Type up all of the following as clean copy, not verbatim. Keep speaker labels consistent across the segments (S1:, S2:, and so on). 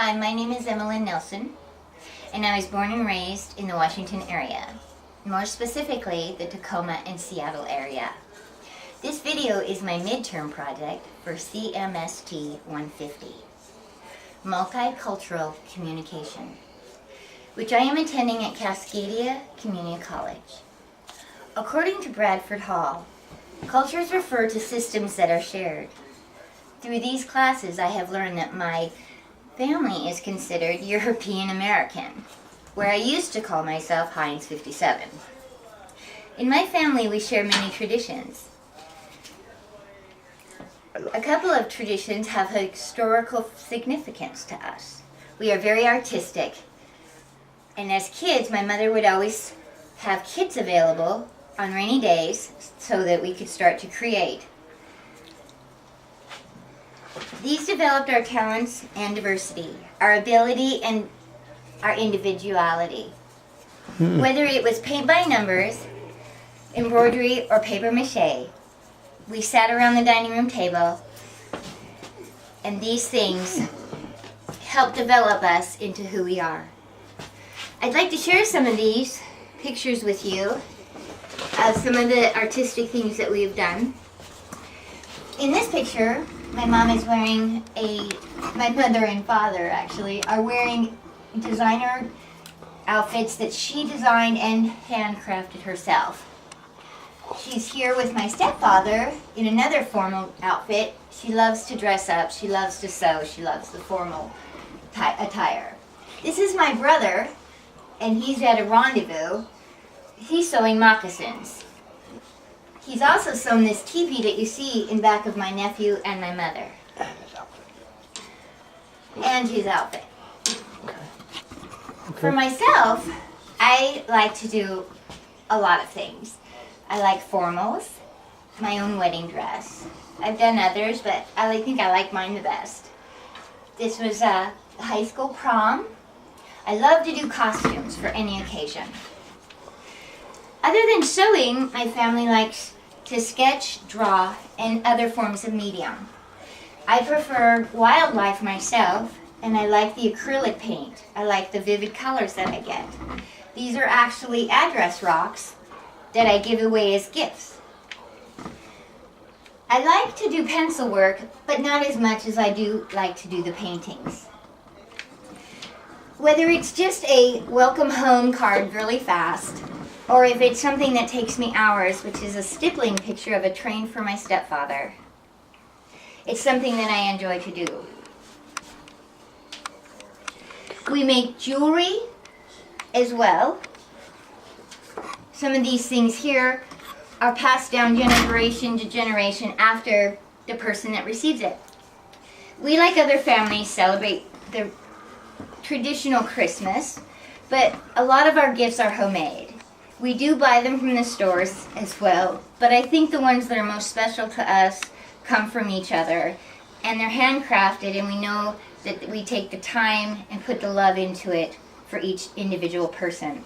S1: Hi, my name is Emilyn.MOD, and I was born and raised in the Washington area, more specifically the Tacoma and Seattle area. This video is my midterm project for CMST 150, Multicultural Communication, which I am attending at Cascadia Community College. According to Bradford Hall, cultures refer to systems that are shared. Through these classes, I have learned that my family is considered European American, where I used to call myself Heinz 57. In my family, we share many traditions. A couple of traditions have historical significance to us. We are very artistic, and as kids, my mother would always have kits available on rainy days so that we could start to create. These developed our talents and diversity, our ability and our individuality. Whether it was paint by numbers, embroidery, or paper mache, we sat around the dining room table, and these things helped develop us into who we are. I'd like to share some of these pictures with you of some of the artistic things that we have done. In this picture, my mom is wearing my mother and father actually are wearing designer outfits that she designed and handcrafted herself. She's here with my stepfather in another formal outfit. She loves to dress up, she loves to sew, she loves the formal attire. This is my brother, and he's at a rendezvous. He's sewing moccasins. He's also sewn this teepee that you see in back of my nephew and my mother. And his outfit. Okay. For myself, I like to do a lot of things. I like formals, my own wedding dress. I've done others, but I think I like mine the best. This was a high school prom. I love to do costumes for any occasion. Other than sewing, my family likes to sketch, draw, and other forms of medium. I prefer wildlife myself, and I like the acrylic paint. I like the vivid colors that I get. These are actually address rocks that I give away as gifts. I like to do pencil work, but not as much as I do like to do the paintings. Whether it's just a welcome home card really fast, or if it's something that takes me hours, which is a stippling picture of a train for my stepfather. It's something that I enjoy to do. We make jewelry as well. Some of these things here are passed down generation to generation after the person that receives it. We, like other families, celebrate the traditional Christmas, but a lot of our gifts are homemade. We do buy them from the stores as well, but I think the ones that are most special to us come from each other, and they're handcrafted, and we know that we take the time and put the love into it for each individual person.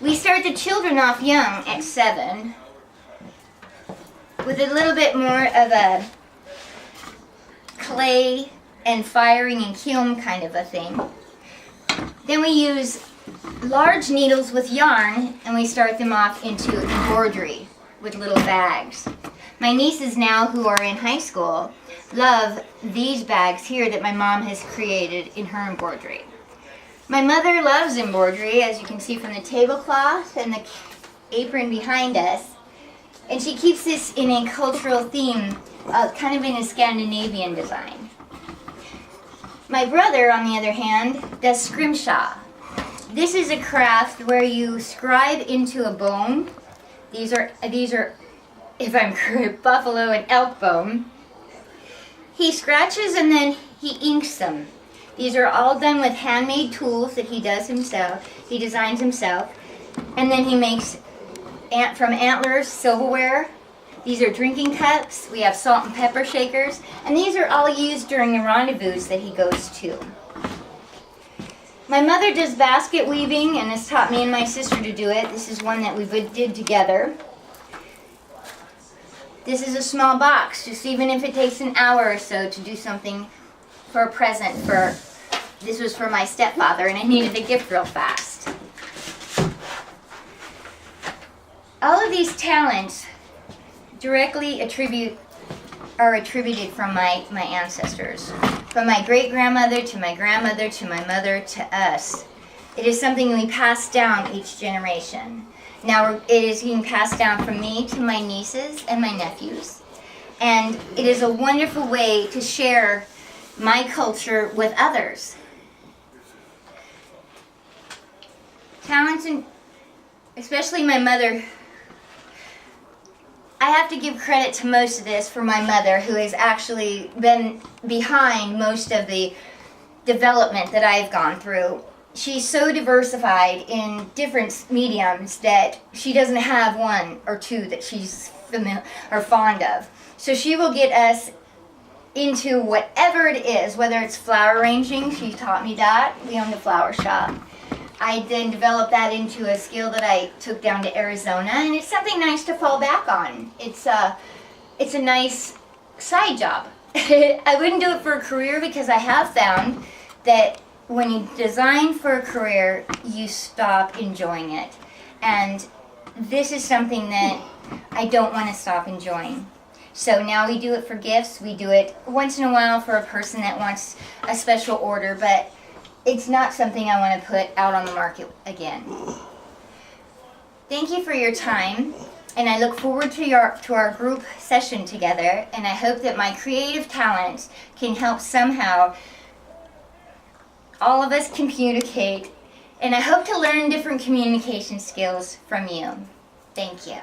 S1: We start the children off young at 7 with a little bit more of a clay and firing and kiln kind of a thing. Then we use large needles with yarn, and we start them off into embroidery with little bags. My nieces now, who are in high school, love these bags here that my mom has created in her embroidery. My mother loves embroidery, as you can see from the tablecloth and the apron behind us, and she keeps this in a cultural theme, kind of in a Scandinavian design. My brother, on the other hand, does scrimshaw. This is a craft where you scribe into a bone. These are, if I'm correct, buffalo and elk bone. He scratches and then he inks them. These are all done with handmade tools that he does himself. He designs himself. And then he makes, from antlers, silverware. These are drinking cups. We have salt and pepper shakers. And these are all used during the rendezvous that he goes to. My mother does basket weaving and has taught me and my sister to do it. This is one that we did together. This is a small box, just even if it takes an hour or so to do something for a present for This was for my stepfather, and I needed a gift real fast. All of these talents directly are attributed from my ancestors. From my great-grandmother to my grandmother to my mother to us. It is something we pass down each generation. Now it is being passed down from me to my nieces and my nephews. And it is a wonderful way to share my culture with others. Talents, and especially my mother, I have to give credit to most of this for my mother, who has actually been behind most of the development that I've gone through. She's so diversified in different mediums that she doesn't have one or two that she's familiar or fond of. So she will get us into whatever it is, whether it's flower arranging. She taught me that. We owned a flower shop. I then developed that into a skill that I took down to Arizona, and it's something nice to fall back on. It's a nice side job. I wouldn't do it for a career, because I have found that when you design for a career, you stop enjoying it. And this is something that I don't want to stop enjoying. So now we do it for gifts. We do it once in a while for a person that wants a special order, but it's not something I want to put out on the market again. Thank you for your time, and I look forward to our group session together, and I hope that my creative talents can help somehow all of us communicate, and I hope to learn different communication skills from you. Thank you.